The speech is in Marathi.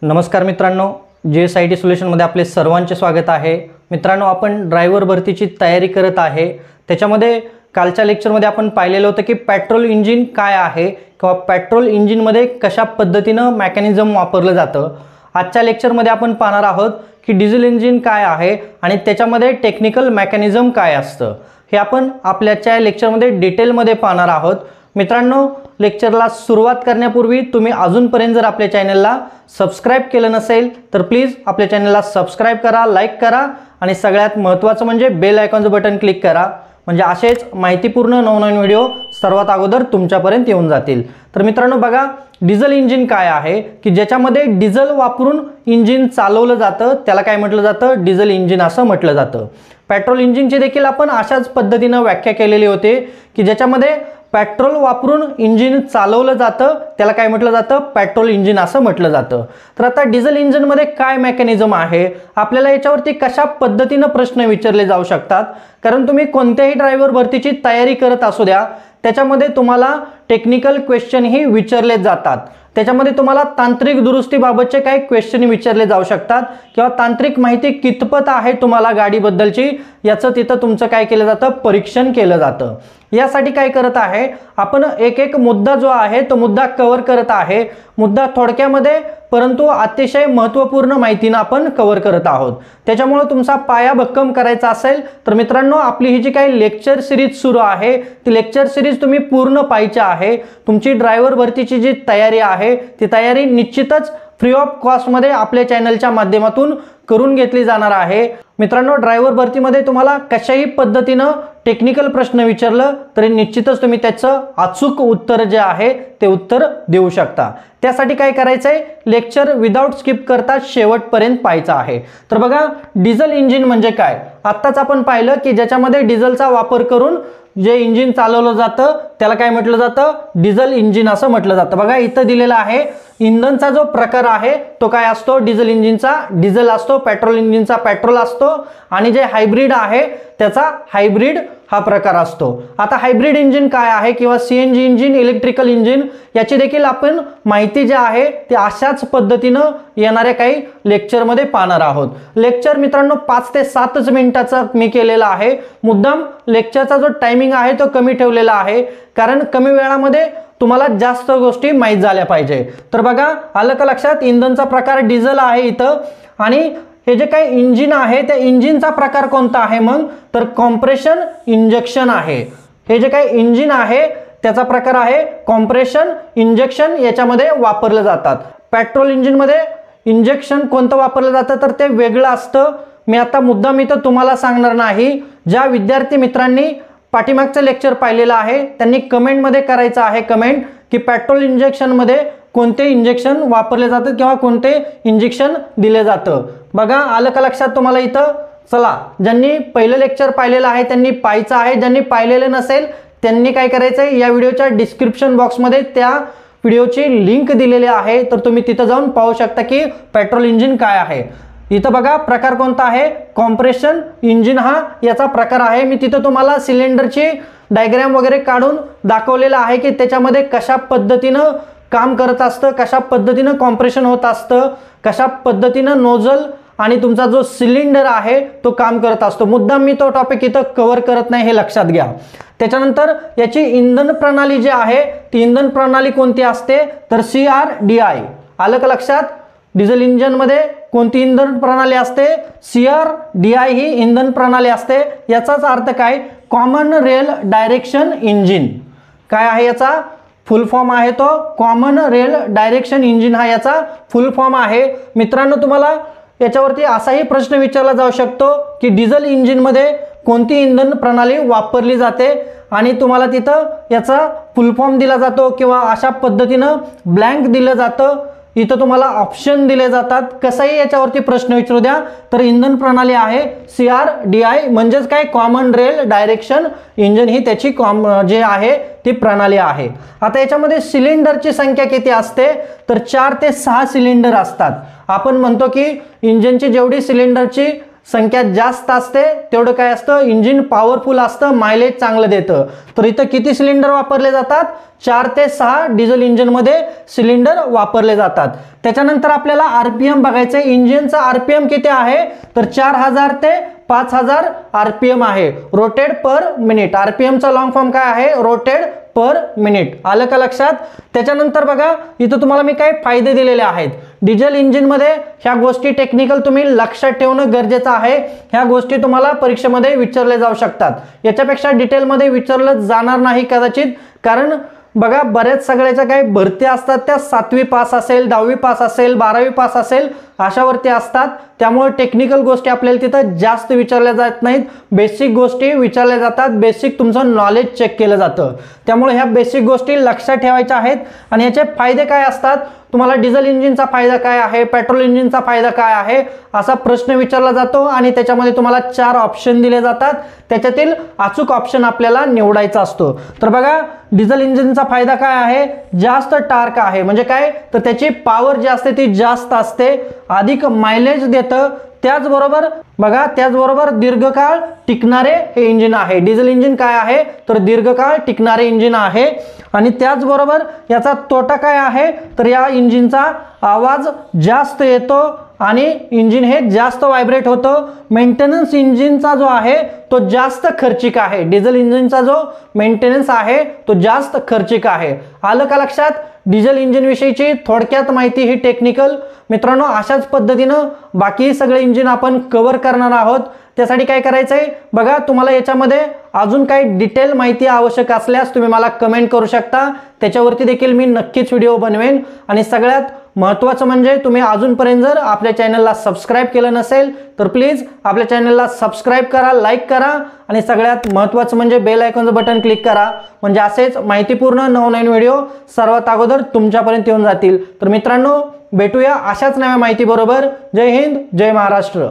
नमस्कार मित्रांनो, JSIT सोल्युशनमध्ये आपले सर्वांचे स्वागत आहे। मित्रांनो, आपण ड्रायव्हर भरतीची तयारी करत आहे। त्याच्यामध्ये कालच्या लेक्चरमध्ये आपण पाहिलेलं होतं की पेट्रोल इंजिन काय आहे किंवा पेट्रोल इंजिनमध्ये कशा पद्धतीने मेकॅनिझम वापरलं जातं। आजच्या लेक्चरमध्ये आपण पाहणार आहोत की डिझेल इंजिन काय आहे आणि त्याच्यामध्ये टेक्निकल मेकॅनिझम काय असतं, हे आपण आपल्याच्या लेक्चरमध्ये डिटेलमध्ये पाहणार आहोत। मित्रांनो, लेक्चरला सुरुवात करण्यापूर्वी तुम्ही अजूनपर्यंत जर आपल्या चॅनलला सबस्क्राइब केलं नसेल तर प्लीज आपल्या चॅनलला सबस्क्राइब करा, लाईक करा आणि सगळ्यात महत्त्वाचं म्हणजे बेल आयकॉनचं बटन क्लिक करा, म्हणजे असेच माहितीपूर्ण नवनवीन व्हिडिओ सर्वात अगोदर तुमच्यापर्यंत येऊन जातील। तर मित्रांनो बघा, डिझेल इंजिन काय आहे की ज्याच्यामध्ये डिझेल वापरून इंजिन चालवलं जातं, त्याला काय म्हटलं जातं, डिझेल इंजिन असं म्हटलं जातं। पेट्रोल इंजिनची देखील आपण अशाच पद्धतीने व्याख्या केलेली होती की ज्याच्यामध्ये पेट्रोल वापरून इंजिन चालवलं जातं, त्याला काय म्हटलं जातं, पेट्रोल इंजिन असं म्हटलं जातं। तर आता डिझेल इंजिनमध्ये काय मेकॅनिझम आहे, आपल्याला याच्यावरती कशा पद्धतीने प्रश्न विचारले जाऊ शकतात, कारण तुम्ही कोणत्याही ड्रायव्हर भरतीची तयारी करत असू द्या, त्याच्यामध्ये तुम्हाला टेक्निकल क्वेश्चन ही विचारले जातात। त्याच्यामध्ये तुम्हाला तांत्रिक दुरुस्तीबाबतचे काही क्वेश्चन विचारले जाऊ शकतात किंवा तांत्रिक माहिती कितपत आहे तुम्हाला गाडीबद्दलची याचं तिथं तुमचं काय केलं जातं, परीक्षण केलं जातं। यासाठी काय करत आहे आपण, एक एक मुद्दा जो आहे तो मुद्दा कव्हर करत आहे। मुद्दा थोडक्यामध्ये परंतु अतिशय महत्त्वपूर्ण माहितीने आपण कव्हर करत आहोत। त्याच्यामुळे तुमचा पाया भक्कम करायचा असेल तर मित्रांनो, आपली ही जी काही लेक्चर सिरीज सुरू आहे ती लेक्चर सिरीज तुम्ही पूर्ण पाहायची आहे। तुमची ड्रायव्हर भरतीची जी तयारी आहे ती तयारी निश्चितच फ्री ऑफ कॉस्ट मध्ये आपल्या चॅनलच्या माध्यमातून करून घेतली जाणार आहे। मित्रांनो, ड्रायव्हर भरतीमध्ये तुम्हाला कशाही पद्धतीने टेक्निकल प्रश्न विचारलं तरी निश्चितच तुम्ही त्याचं अचूक उत्तर जे आहे ते उत्तर देऊ शकता। त्यासाठी काय करायचंय, लेक्चर विदाउट स्किप करता शेवटपर्यंत पाहायचं आहे। तर बघा, डिझेल इंजिन म्हणजे काय, आत्ताच आपण पाहिलं की ज्याच्यामध्ये डिझेलचा वापर करून जे इंजिन चालवलं जातं त्याला काय म्हटलं जातं, डिझेल इंजिन असं म्हटलं जातं। बघा, इथं दिलेलं आहे इंधनचा जो प्रकार आहे तो काय असतो, डिझेल इंजिनचा डिझेल असतो, पेट्रोल इंजिनचा पेट्रोल असतो आणि जे हायब्रिड आहे त्याचा हायब्रिड हा प्रकार असतो। आता हायब्रिड इंजिन काय आहे किंवा CNG इंजिन, इलेक्ट्रिकल इंजिन, याची देखील आपण माहिती जी आहे ती अशाच पद्धतीनं येणाऱ्या काही लेक्चरमध्ये पाहणार आहोत। लेक्चर मित्रांनो 5 ते 7 मिनिटाचा मी केलेला आहे। मुद्दाम लेक्चरचा जो टायमिंग आहे तो कमी ठेवलेला आहे, कारण कमी वेळामध्ये तुम्हाला जास्त गोष्टी माहित झाल्या पाहिजे। तर बघा, आलं का लक्षात, इंधनचा प्रकार डिझेल आहे इथं, आणि हे जे काही इंजिन आहे त्या इंजिनचा प्रकार कोणता आहे मग, तर कॉम्प्रेशन इंजेक्शन आहे। हे जे काही इंजिन आहे त्याचा प्रकार आहे कॉम्प्रेशन इंजेक्शन, याच्यामध्ये वापरले जातात। पेट्रोल इंजिन मध्ये इंजेक्शन कोणतं वापरलं जातं तर ते वेगळं असतं। मी आता मुद्दाम इथं तुम्हाला सांगणार नाही। ज्या विद्यार्थी मित्रांनी पाठीमागचं लेक्चर पाहिलेलं आहे त्यांनी कमेंटमध्ये करायचं आहे कमेंट की पेट्रोल इंजेक्शन मध्ये कोणते इंजेक्शन वापरले जातात किंवा कोणते इंजेक्शन दिले जातं। बघा, आलं का लक्षात तुम्हाला इथं। चला, ज्यांनी पहिलं लेक्चर पाहिलेलं आहे त्यांनी पाहायचं आहे, ज्यांनी पाहिलेलं नसेल त्यांनी काय करायचंय, या व्हिडिओच्या डिस्क्रिप्शन बॉक्समध्ये त्या व्हिडिओची लिंक दिलेली आहे, तर तुम्ही तिथं जाऊन पाहू शकता की पेट्रोल इंजिन काय आहे। इथं बघा, प्रकार कोणता आहे, कॉम्प्रेशन इंजिन हा याचा प्रकार आहे। मी तिथं तुम्हाला सिलेंडरची डायग्राम वगैरे काढून दाखवलेलं आहे की त्याच्यामध्ये कशा पद्धतीनं काम करत असतं, कशा पद्धतीनं कॉम्प्रेशन होत असतं, कशा पद्धतीनं नोझल आणि तुमचा जो सिलेंडर आहे तो काम करत असतो। मुद्दाम मी तो टॉपिक इथं कव्हर करत नाही, हे लक्षात घ्या। त्याच्यानंतर याची इंधन प्रणाली जी आहे ती इंधन प्रणाली कोणती असते तर CRDI। आलं का लक्षात, डिझेल इंजिन मध्ये कोणती इंधन प्रणाली असते, CRDI ही इंधन प्रणाली असते। याचाच अर्थ काय, कॉमन रेल डायरेक्शन इंजिन। काय आहे याचा फुल फॉर्म आहे, तो कॉमन रेल डायरेक्शन इंजिन हा याचा फुल फॉर्म आहे। मित्रांनो, तुम्हाला याच्यावरती असाही प्रश्न विचारला जाऊ शकतो की डिझेल इंजिन मध्ये कोणती इंधन प्रणाली वापरली जाते, आणि तुम्हाला तिथं याचा फुल फॉर्म दिला जातो किंवा अशा पद्धतीनं ब्लँक दिलं जातं। इथं तुम्हाला ऑप्शन दिले जातात, कसंही याच्यावरती प्रश्न विचारू द्या तर इंधन प्रणाली आहे CRDI, म्हणजेच काय, कॉमन रेल डायरेक्शन इंजिन ही त्याची जे आहे ती प्रणाली आहे। आता याच्यामध्ये सिलेंडरची संख्या किती असते तर 4 ते 6 सिलेंडर असतात। आपण म्हणतो की इंजिनची जेवढी सिलेंडरची संख्या जास्त असते तेवढं काय असतं, इंजिन पॉवरफुल असतं, मायलेज चांगलं देतं. तर इथं किती सिलेंडर वापरले जातात, 4 ते 6 डिझेल इंजिनमध्ये सिलेंडर वापरले जातात. त्याच्यानंतर आपल्याला आरपीएम बघायचं, इंजिनचा आरपीएम किती आहे, तर 4000 ते 5000 आरपीएम आहे, रोटेड पर मिनिट. आरपीएमचा लॉंग फॉर्म काय आहे, रोटेड पर मिनिट. आलं का लक्षात. त्याच्यानंतर बघा इथं तुम्हाला मी काही फायदे दिलेले आहेत. डिझेल इंजिनमध्ये ह्या गोष्टी टेक्निकल तुम्ही लक्षात ठेवणं गरजेचं आहे. ह्या गोष्टी तुम्हाला परीक्षेमध्ये विचारले जाऊ शकतात. याच्यापेक्षा डिटेलमध्ये विचारलं जाणार नाही कदाचित, कारण बघा बऱ्याच सगळ्याच्या काही भरती असतात त्या 7वी पास असेल, 10वी पास असेल, 12वी पास असेल अशावरती असतात. त्यामुळे टेक्निकल गोष्टी आपल्याला तिथं जास्त विचारल्या जात नाहीत, बेसिक गोष्टी विचारल्या जातात. बेसिक तुमचं नॉलेज चेक केलं जातं. त्यामुळे ह्या बेसिक गोष्टी लक्षात ठेवायच्या आहेत. आणि याचे फायदे काय असतात, तुम्हाला डिझेल इंजिनचा फायदा काय आहे, पेट्रोल इंजिनचा फायदा काय आहे असा प्रश्न विचारला जातो आणि त्याच्यामध्ये तुम्हाला 4 ऑप्शन दिले जातात. त्याच्यातील अचूक ऑप्शन आपल्याला निवडायचा असतो. तर बघा डिझेल इंजिनचा फायदा काय आहे, जास्त टार्क आहे. म्हणजे काय, तर त्याची पॉवर जी असते ती जास्त असते, अधिक मायलेज देतं. त्याचबरोबर बघा त्याचबरोबर दीर्घकाळ टिकणारे हे इंजिन आहे. डिझेल इंजिन काय आहे, तर दीर्घकाळ टिकणारे इंजिन आहे. आणि त्याचबरोबर याचा तोटा काय आहे, तर या इंजिनचा आवाज जास्त येतो आणि इंजिन हे जास्त व्हायब्रेट होतं. मेंटेनन्स इंजिनचा जो आहे तो जास्त खर्चिक आहे. डिझेल इंजिनचा जो मेंटेनन्स आहे तो जास्त खर्चिक आहे. आलं का लक्षात. डिझेल इंजिन विषयीची थोडक्यात माहिती ही टेक्निकल. मित्रांनो अशाच पद्धतीनं बाकी सगळे इंजिन आपण कव्हर करणार आहोत. त्यासाठी काय करायचंय बघा, तुम्हाला याच्यामध्ये अजून काही डिटेल माहिती आवश्यक असल्यास तुम्ही मला कमेंट करू शकता, त्याच्यावरती देखील मी नक्कीच व्हिडिओ बनवेन. आणि सगळ्यात महत्त्वाचं म्हणजे तुम्ही अजूनपर्यंत जर आपल्या चॅनलला सबस्क्राईब केलं नसेल तर प्लीज आपल्या चॅनलला सबस्क्राईब करा, लाईक करा आणि सगळ्यात महत्त्वाचं म्हणजे बेल आयकॉनचं बटन क्लिक करा. म्हणजे असेच माहितीपूर्ण नवनवीन व्हिडिओ सर्वात अगोदर तुमच्यापर्यंत येऊन जातील. तर मित्रांनो भेटूया अशाच नव्या माहिती बरोबर. जय हिंद, जय महाराष्ट्र.